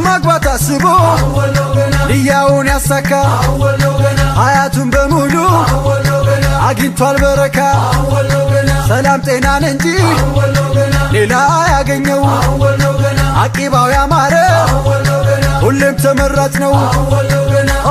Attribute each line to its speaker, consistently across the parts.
Speaker 1: ለማግባት አስቦ ንያውን ያሳካ ሀያቱን በሙሉ አግኝቷል በረካ ሰላም ጤናን እንጂ ሌላ ያገኘው አቂባው ያማረ ሁሌም ተመራጭ ነው።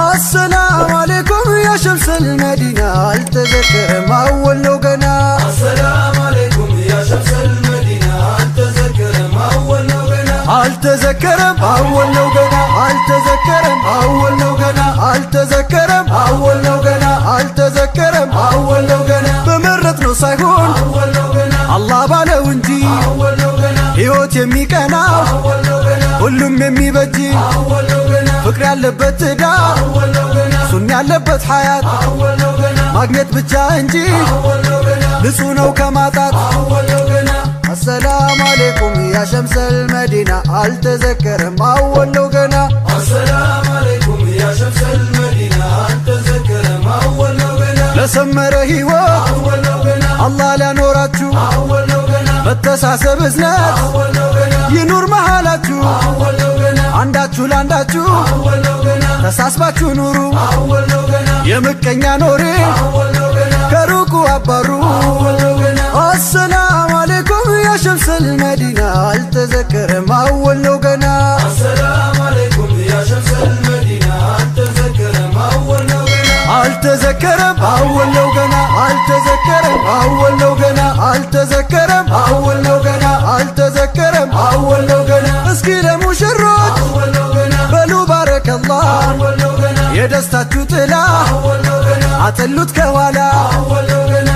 Speaker 1: አሰላሙ አለይኩም ያ ሸምሰል መዲና አልተዘከረም አወል ነው ገና።
Speaker 2: አሰላሙ አለይኩም ያ ሸምሰል መዲና አልተዘከረም አወል ነው ገና።
Speaker 1: አልተዘከረም አወል ነው ገና። አልተዘከረም አወል ነው ገና። አልተዘከረም አወል ነው ገና። አልተዘከረም አወል ነው ገና። በመረጥ ነው ሳይሆን
Speaker 2: አወል ነው ገና።
Speaker 1: አላህ ባለው እንጂ
Speaker 2: አወል ነው ገና።
Speaker 1: ሕይወት የሚቀናው
Speaker 2: አወል ነው ገና።
Speaker 1: ሁሉም የሚበጅ
Speaker 2: አወል ነው ገና።
Speaker 1: ፍቅር ያለበት ትዳር
Speaker 2: አወል ነው ገና።
Speaker 1: ሱን ያለበት ሐያት
Speaker 2: አወል ነው ገና።
Speaker 1: ማግኘት ብቻ እንጂ
Speaker 2: አወል ነው ገና።
Speaker 1: ንጹህ ነው ከማጣት።
Speaker 2: አወል ነው ገና።
Speaker 1: አሰላሙ አለይኩም ያ ሸምሰል መዲና አልተዘከረም አወል ነው ገና።
Speaker 2: አሰላሙ አለይኩም ያ ሸምሰል መዲና አልተዘከረም አወል ነው ገና።
Speaker 1: ለሰመረ ሕይወት
Speaker 2: አወል ነው ገና።
Speaker 1: አላህ ሊያኖራችሁ
Speaker 2: አወል ነው ገና።
Speaker 1: መተሳሰብ እዝነት
Speaker 2: አወል ነው ገና።
Speaker 1: ይኑር መሃላችሁ
Speaker 2: አወል ነው ገና።
Speaker 1: አንዳችሁ ለአንዳችሁ
Speaker 2: አወል ነው ገና።
Speaker 1: ተሳስባችሁ ኑሩ
Speaker 2: አወል ነው ገና።
Speaker 1: የምቀኛ ኖሬ
Speaker 2: አወል ነው ገና።
Speaker 1: ከሩቁ አባሩ።
Speaker 2: አወል ነው ገና።
Speaker 1: አሰላሙ አለይኩም ያ ሸምሰል መዲና አልተዘከረም አወል ነው ገና።
Speaker 2: አሰላሙ አለይኩም ያ ሸምሰል መዲና አልተዘከረም አወል ነው ገና።
Speaker 1: አልተዘከረም አወል ነው ገና። አልተዘከረም አወል ነው ገና። አልተዘከረም አወል ነው ገና። አልተዘከረም አወል ነው ገና። እስኪ ለሙሽሮች
Speaker 2: አወል ነው ገና።
Speaker 1: በሉ ባረከላህ
Speaker 2: አወል ነው ገና።
Speaker 1: የደስታችሁ ጥላ
Speaker 2: አወል ነው ገና።
Speaker 1: አጥሉት ከኋላ
Speaker 2: አወል ነው ገና።